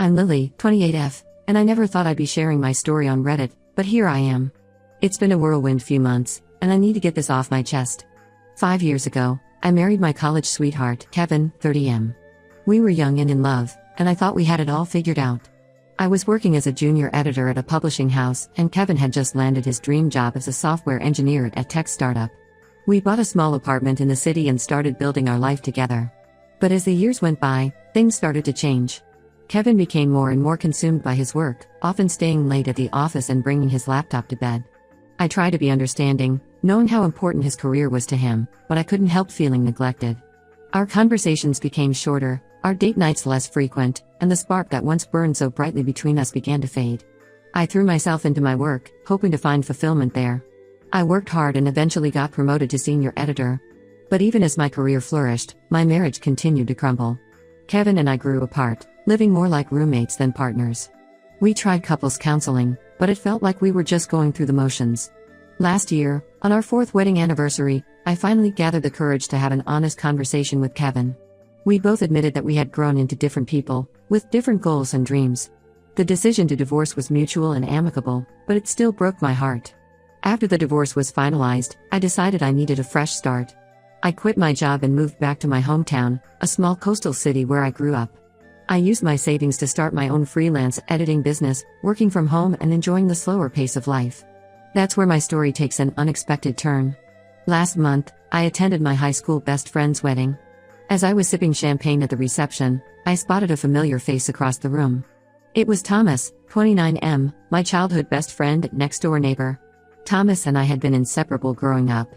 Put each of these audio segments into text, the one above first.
I'm Lily, 28F, and I never thought I'd be sharing my story on Reddit, but here I am. It's been a whirlwind few months, and I need to get this off my chest. 5 years ago, I married my college sweetheart, Kevin, 30M. We were young and in love, and I thought we had it all figured out. I was working as a junior editor at a publishing house, and Kevin had just landed his dream job as a software engineer at a tech startup. We bought a small apartment in the city and started building our life together. But as the years went by, things started to change. Kevin became more and more consumed by his work, often staying late at the office and bringing his laptop to bed. I tried to be understanding, knowing how important his career was to him, but I couldn't help feeling neglected. Our conversations became shorter, our date nights less frequent, and the spark that once burned so brightly between us began to fade. I threw myself into my work, hoping to find fulfillment there. I worked hard and eventually got promoted to senior editor. But even as my career flourished, my marriage continued to crumble. Kevin and I grew apart, living more like roommates than partners. We tried couples counseling, but it felt like we were just going through the motions. Last year, on our 4th wedding anniversary, I finally gathered the courage to have an honest conversation with Kevin. We both admitted that we had grown into different people, with different goals and dreams. The decision to divorce was mutual and amicable, but it still broke my heart. After the divorce was finalized, I decided I needed a fresh start. I quit my job and moved back to my hometown, a small coastal city where I grew up. I used my savings to start my own freelance editing business, working from home and enjoying the slower pace of life. That's where my story takes an unexpected turn. Last month, I attended my high school best friend's wedding. As I was sipping champagne at the reception, I spotted a familiar face across the room. It was Thomas, 29M, my childhood best friend and next-door neighbor. Thomas and I had been inseparable growing up.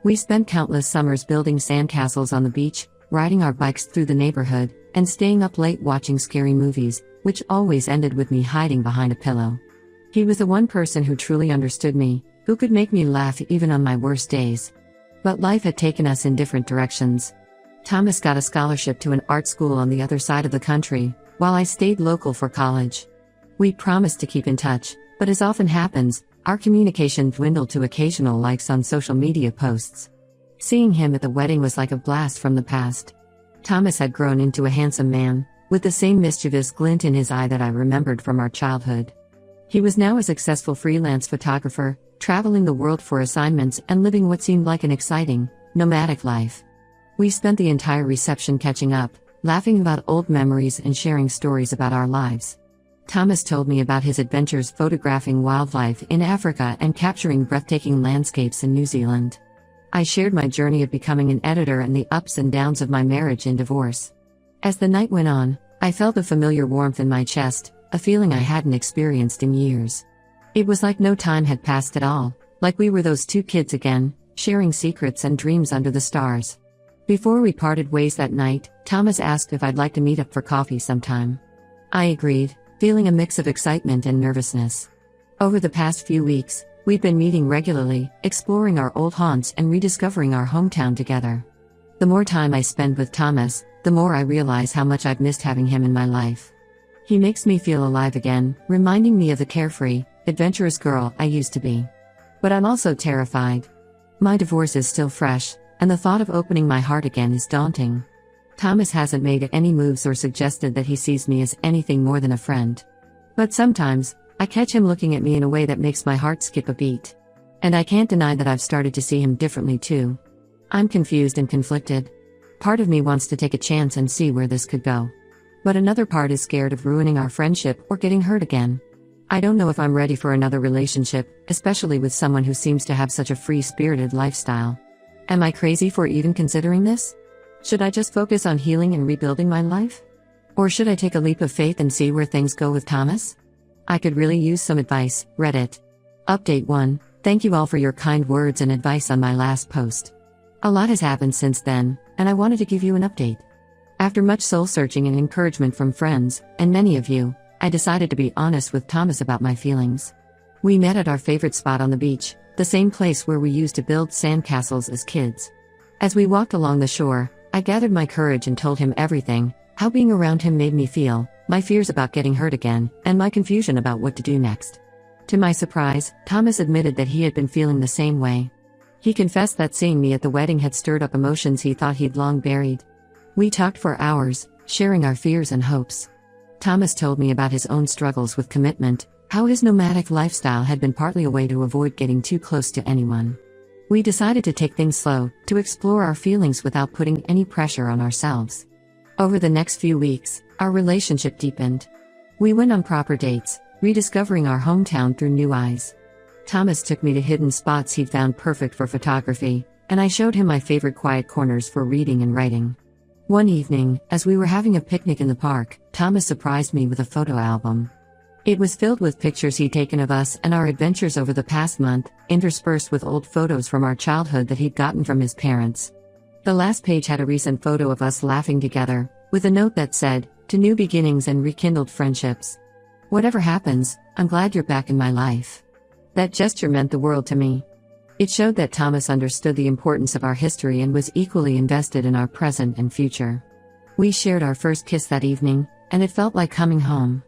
We spent countless summers building sandcastles on the beach, riding our bikes through the neighborhood, and staying up late watching scary movies, which always ended with me hiding behind a pillow. He was the one person who truly understood me, who could make me laugh even on my worst days. But life had taken us in different directions. Thomas got a scholarship to an art school on the other side of the country, while I stayed local for college. We promised to keep in touch, but as often happens, our communication dwindled to occasional likes on social media posts. Seeing him at the wedding was like a blast from the past. Thomas had grown into a handsome man, with the same mischievous glint in his eye that I remembered from our childhood. He was now a successful freelance photographer, traveling the world for assignments and living what seemed like an exciting, nomadic life. We spent the entire reception catching up, laughing about old memories and sharing stories about our lives. Thomas told me about his adventures photographing wildlife in Africa and capturing breathtaking landscapes in New Zealand. I shared my journey of becoming an editor and the ups and downs of my marriage and divorce. As the night went on, I felt a familiar warmth in my chest, a feeling I hadn't experienced in years. It was like no time had passed at all, like we were those two kids again, sharing secrets and dreams under the stars. Before we parted ways that night, Thomas asked if I'd like to meet up for coffee sometime. I agreed, feeling a mix of excitement and nervousness. Over the past few weeks, we've been meeting regularly, exploring our old haunts and rediscovering our hometown together. The more time I spend with Thomas, the more I realize how much I've missed having him in my life. He makes me feel alive again, reminding me of the carefree, adventurous girl I used to be. But I'm also terrified. My divorce is still fresh, and the thought of opening my heart again is daunting. Thomas hasn't made any moves or suggested that he sees me as anything more than a friend. But sometimes, I catch him looking at me in a way that makes my heart skip a beat. And I can't deny that I've started to see him differently too. I'm confused and conflicted. Part of me wants to take a chance and see where this could go. But another part is scared of ruining our friendship or getting hurt again. I don't know if I'm ready for another relationship, especially with someone who seems to have such a free-spirited lifestyle. Am I crazy for even considering this? Should I just focus on healing and rebuilding my life? Or should I take a leap of faith and see where things go with Thomas? I could really use some advice. Reddit. Update 1. Thank you all for your kind words and advice on my last post. A lot has happened since then, and I wanted to give you an update. After much soul-searching and encouragement from friends, and many of you, I decided to be honest with Thomas about my feelings. We met at our favorite spot on the beach, the same place where we used to build sandcastles as kids. As we walked along the shore, I gathered my courage and told him everything, how being around him made me feel, my fears about getting hurt again, and my confusion about what to do next. To my surprise, Thomas admitted that he had been feeling the same way. He confessed that seeing me at the wedding had stirred up emotions he thought he'd long buried. We talked for hours, sharing our fears and hopes. Thomas told me about his own struggles with commitment, how his nomadic lifestyle had been partly a way to avoid getting too close to anyone. We decided to take things slow, to explore our feelings without putting any pressure on ourselves. Over the next few weeks, our relationship deepened. We went on proper dates, rediscovering our hometown through new eyes. Thomas took me to hidden spots he'd found perfect for photography, and I showed him my favorite quiet corners for reading and writing. One evening, as we were having a picnic in the park, Thomas surprised me with a photo album. It was filled with pictures he'd taken of us and our adventures over the past month, interspersed with old photos from our childhood that he'd gotten from his parents. The last page had a recent photo of us laughing together, with a note that said, "To new beginnings and rekindled friendships. Whatever happens, I'm glad you're back in my life." That gesture meant the world to me. It showed that Thomas understood the importance of our history and was equally invested in our present and future. We shared our first kiss that evening, and it felt like coming home.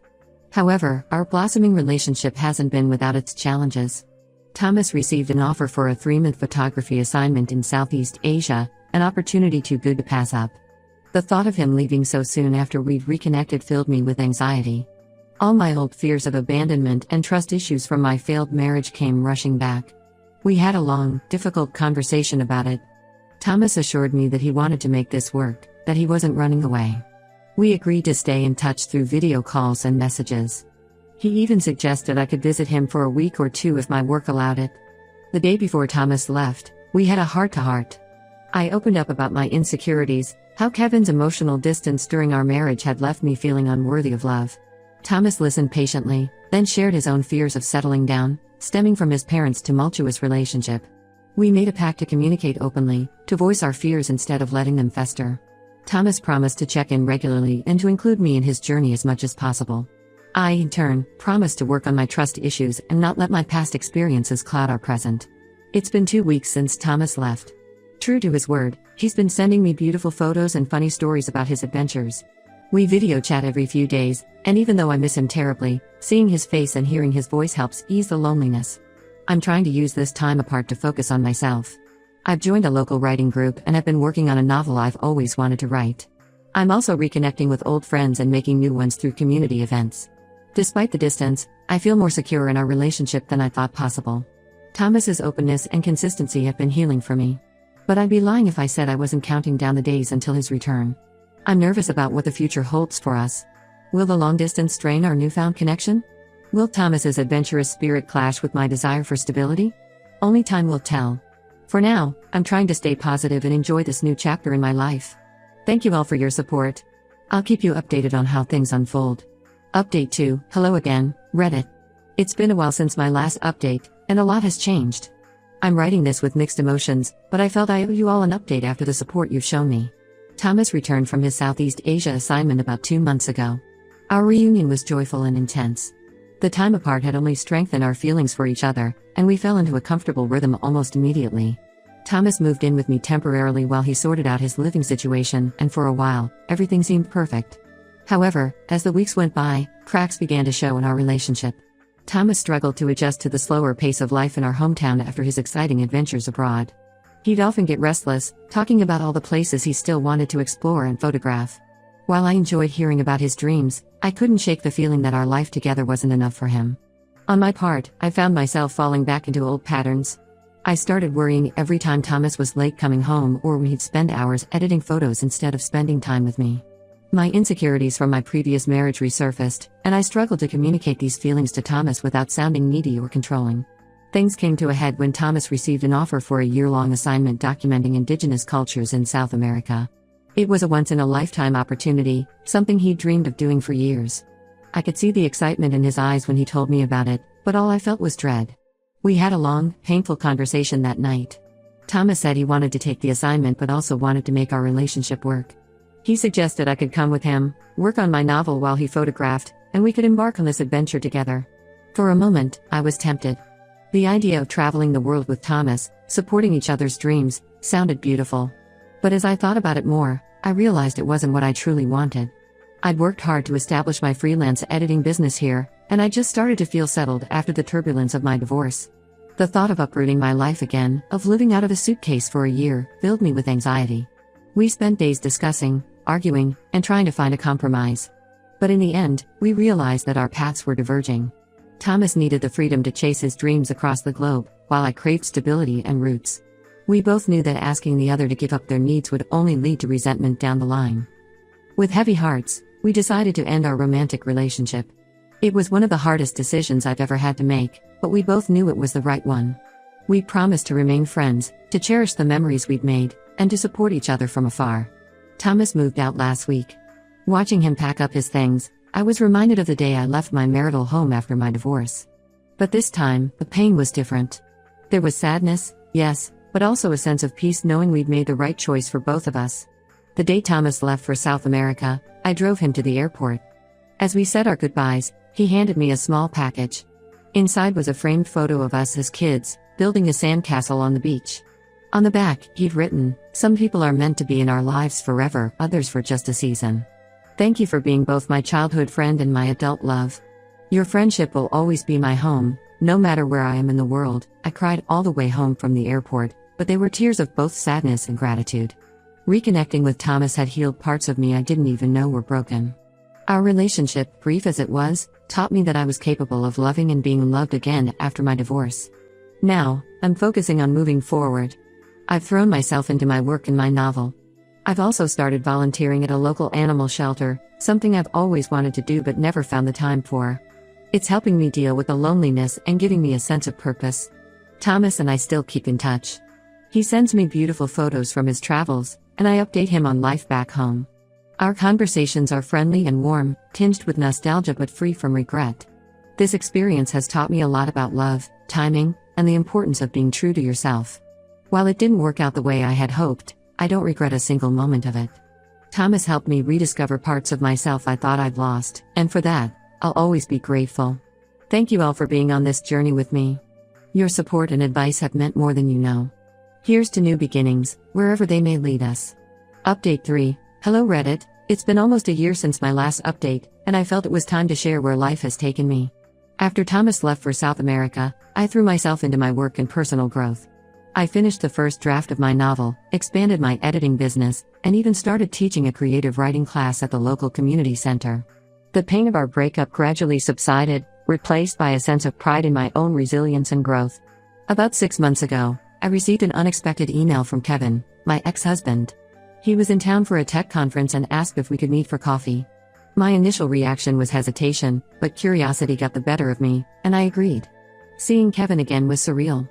However, our blossoming relationship hasn't been without its challenges. Thomas received an offer for a 3-month photography assignment in Southeast Asia, an opportunity too good to pass up. The thought of him leaving so soon after we'd reconnected filled me with anxiety. All my old fears of abandonment and trust issues from my failed marriage came rushing back. We had a long, difficult conversation about it. Thomas assured me that he wanted to make this work, that he wasn't running away. We agreed to stay in touch through video calls and messages. He even suggested I could visit him for a week or 2 if my work allowed it. The day before Thomas left, we had a heart-to-heart. I opened up about my insecurities, how Kevin's emotional distance during our marriage had left me feeling unworthy of love. Thomas listened patiently, then shared his own fears of settling down, stemming from his parents' tumultuous relationship. We made a pact to communicate openly, to voice our fears instead of letting them fester. Thomas promised to check in regularly and to include me in his journey as much as possible. I, in turn, promised to work on my trust issues and not let my past experiences cloud our present. It's been 2 weeks since Thomas left. True to his word, he's been sending me beautiful photos and funny stories about his adventures. We video chat every few days, and even though I miss him terribly, seeing his face and hearing his voice helps ease the loneliness. I'm trying to use this time apart to focus on myself. I've joined a local writing group and have been working on a novel I've always wanted to write. I'm also reconnecting with old friends and making new ones through community events. Despite the distance, I feel more secure in our relationship than I thought possible. Thomas's openness and consistency have been healing for me. But I'd be lying if I said I wasn't counting down the days until his return. I'm nervous about what the future holds for us. Will the long distance strain our newfound connection? Will Thomas's adventurous spirit clash with my desire for stability? Only time will tell. For now, I'm trying to stay positive and enjoy this new chapter in my life. Thank you all for your support. I'll keep you updated on how things unfold. Update 2, hello again, Reddit. It's been a while since my last update, and a lot has changed. I'm writing this with mixed emotions, but I felt I owe you all an update after the support you've shown me. Thomas returned from his Southeast Asia assignment about 2 months ago. Our reunion was joyful and intense. The time apart had only strengthened our feelings for each other, and we fell into a comfortable rhythm almost immediately. Thomas moved in with me temporarily while he sorted out his living situation, and for a while, everything seemed perfect. However, as the weeks went by, cracks began to show in our relationship. Thomas struggled to adjust to the slower pace of life in our hometown after his exciting adventures abroad. He'd often get restless, talking about all the places he still wanted to explore and photograph. While I enjoyed hearing about his dreams, I couldn't shake the feeling that our life together wasn't enough for him. On my part, I found myself falling back into old patterns. I started worrying every time Thomas was late coming home or when he'd spend hours editing photos instead of spending time with me. My insecurities from my previous marriage resurfaced, and I struggled to communicate these feelings to Thomas without sounding needy or controlling. Things came to a head when Thomas received an offer for a year-long assignment documenting indigenous cultures in South America. It was a once-in-a-lifetime opportunity, something he'd dreamed of doing for years. I could see the excitement in his eyes when he told me about it, but all I felt was dread. We had a long, painful conversation that night. Thomas said he wanted to take the assignment but also wanted to make our relationship work. He suggested I could come with him, work on my novel while he photographed, and we could embark on this adventure together. For a moment, I was tempted. The idea of traveling the world with Thomas, supporting each other's dreams, sounded beautiful. But as I thought about it more, I realized it wasn't what I truly wanted. I'd worked hard to establish my freelance editing business here, and I just started to feel settled after the turbulence of my divorce. The thought of uprooting my life again, of living out of a suitcase for a year, filled me with anxiety. We spent days discussing, arguing, and trying to find a compromise. But in the end, we realized that our paths were diverging. Thomas needed the freedom to chase his dreams across the globe, while I craved stability and roots. We both knew that asking the other to give up their needs would only lead to resentment down the line. With heavy hearts, we decided to end our romantic relationship. It was one of the hardest decisions I've ever had to make, but we both knew it was the right one. We promised to remain friends, to cherish the memories we'd made, and to support each other from afar. Thomas moved out last week. Watching him pack up his things, I was reminded of the day I left my marital home after my divorce. But this time, the pain was different. There was sadness, yes, but also a sense of peace knowing we'd made the right choice for both of us. The day Thomas left for South America, I drove him to the airport. As we said our goodbyes, he handed me a small package. Inside was a framed photo of us as kids, building a sandcastle on the beach. On the back, he'd written, "Some people are meant to be in our lives forever, others for just a season. Thank you for being both my childhood friend and my adult love. Your friendship will always be my home, no matter where I am in the world." I cried all the way home from the airport, but they were tears of both sadness and gratitude. Reconnecting with Thomas had healed parts of me I didn't even know were broken. Our relationship, brief as it was, taught me that I was capable of loving and being loved again after my divorce. Now, I'm focusing on moving forward. I've thrown myself into my work and my novel. I've also started volunteering at a local animal shelter, something I've always wanted to do but never found the time for. It's helping me deal with the loneliness and giving me a sense of purpose. Thomas and I still keep in touch. He sends me beautiful photos from his travels, and I update him on life back home. Our conversations are friendly and warm, tinged with nostalgia but free from regret. This experience has taught me a lot about love, timing, and the importance of being true to yourself. While it didn't work out the way I had hoped, I don't regret a single moment of it. Thomas helped me rediscover parts of myself I thought I'd lost, and for that, I'll always be grateful. Thank you all for being on this journey with me. Your support and advice have meant more than you know. Here's to new beginnings, wherever they may lead us. Update 3. Hello Reddit, it's been almost a year since my last update, and I felt it was time to share where life has taken me. After Thomas left for South America, I threw myself into my work and personal growth. I finished the first draft of my novel, expanded my editing business, and even started teaching a creative writing class at the local community center. The pain of our breakup gradually subsided, replaced by a sense of pride in my own resilience and growth. About 6 months ago, I received an unexpected email from Kevin, my ex-husband. He was in town for a tech conference and asked if we could meet for coffee. My initial reaction was hesitation, but curiosity got the better of me, and I agreed. Seeing Kevin again was surreal.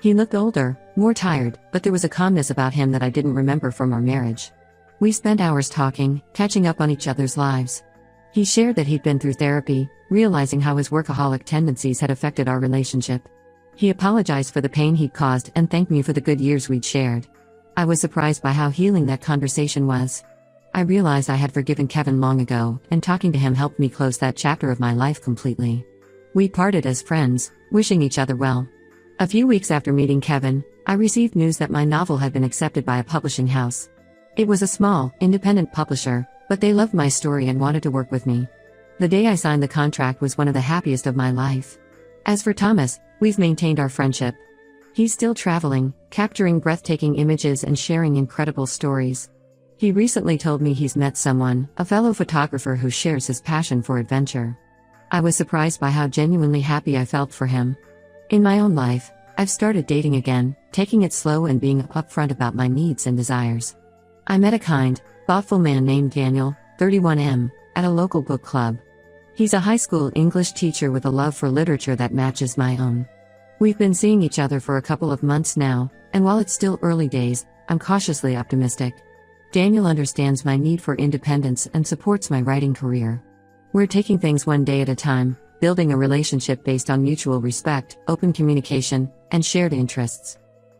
He looked older, more tired, but there was a calmness about him that I didn't remember from our marriage. We spent hours talking, catching up on each other's lives. He shared that he'd been through therapy, realizing how his workaholic tendencies had affected our relationship. He apologized for the pain he'd caused and thanked me for the good years we'd shared. I was surprised by how healing that conversation was. I realized I had forgiven Kevin long ago, and talking to him helped me close that chapter of my life completely. We parted as friends, wishing each other well. A few weeks after meeting Kevin, I received news that my novel had been accepted by a publishing house. It was a small, independent publisher, but they loved my story and wanted to work with me. The day I signed the contract was one of the happiest of my life. As for Thomas, we've maintained our friendship. He's still traveling, capturing breathtaking images and sharing incredible stories. He recently told me he's met someone, a fellow photographer who shares his passion for adventure. I was surprised by how genuinely happy I felt for him. In my own life, I've started dating again, taking it slow and being upfront about my needs and desires. I met a kind, thoughtful man named Daniel, 31M, at a local book club. He's a high school English teacher with a love for literature that matches my own. We've been seeing each other for a couple of months now, and while it's still early days, I'm cautiously optimistic. Daniel understands my need for independence and supports my writing career. We're taking things one day at a time, building a relationship based on mutual respect, open communication, and shared interests.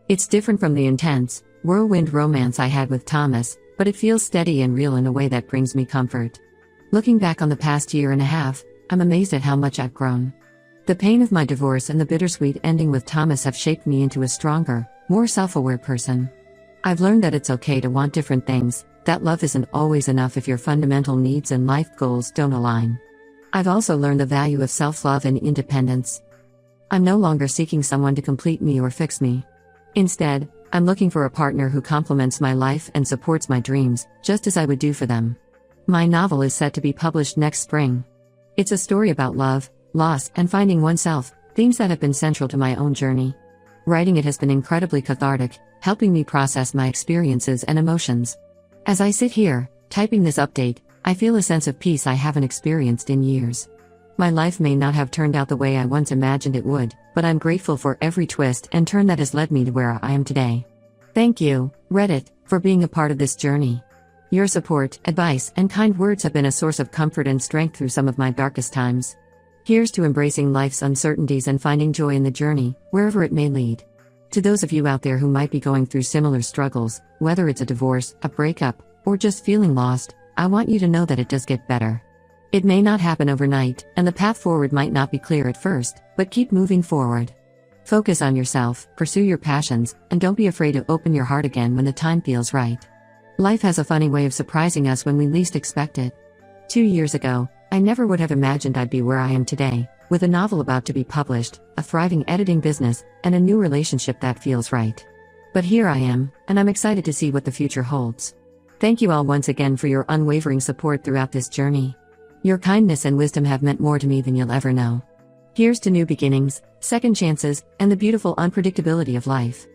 It's different from the intense, whirlwind romance I had with Thomas, but it feels steady and real in a way that brings me comfort. Looking back on the past year and a half, I'm amazed at how much I've grown. The pain of my divorce and the bittersweet ending with Thomas have shaped me into a stronger, more self-aware person. I've learned that it's okay to want different things, that love isn't always enough if your fundamental needs and life goals don't align. I've also learned the value of self-love and independence. I'm no longer seeking someone to complete me or fix me. Instead, I'm looking for a partner who complements my life and supports my dreams, just as I would do for them. My novel is set to be published next spring. It's a story about love, loss, and finding oneself, themes that have been central to my own journey. Writing it has been incredibly cathartic, helping me process my experiences and emotions. As I sit here, typing this update, I feel a sense of peace I haven't experienced in years. My life may not have turned out the way I once imagined it would, but I'm grateful for every twist and turn that has led me to where I am today. Thank you, Reddit, for being a part of this journey. Your support, advice, and kind words have been a source of comfort and strength through some of my darkest times. Here's to embracing life's uncertainties and finding joy in the journey, wherever it may lead. To those of you out there who might be going through similar struggles, whether it's a divorce, a breakup, or just feeling lost, I want you to know that it does get better. It may not happen overnight, and the path forward might not be clear at first, but keep moving forward. Focus on yourself, pursue your passions, and don't be afraid to open your heart again when the time feels right. Life has a funny way of surprising us when we least expect it. 2 years ago, I never would have imagined I'd be where I am today, with a novel about to be published, a thriving editing business, and a new relationship that feels right. But here I am, and I'm excited to see what the future holds. Thank you all once again for your unwavering support throughout this journey. Your kindness and wisdom have meant more to me than you'll ever know. Here's to new beginnings, second chances, and the beautiful unpredictability of life.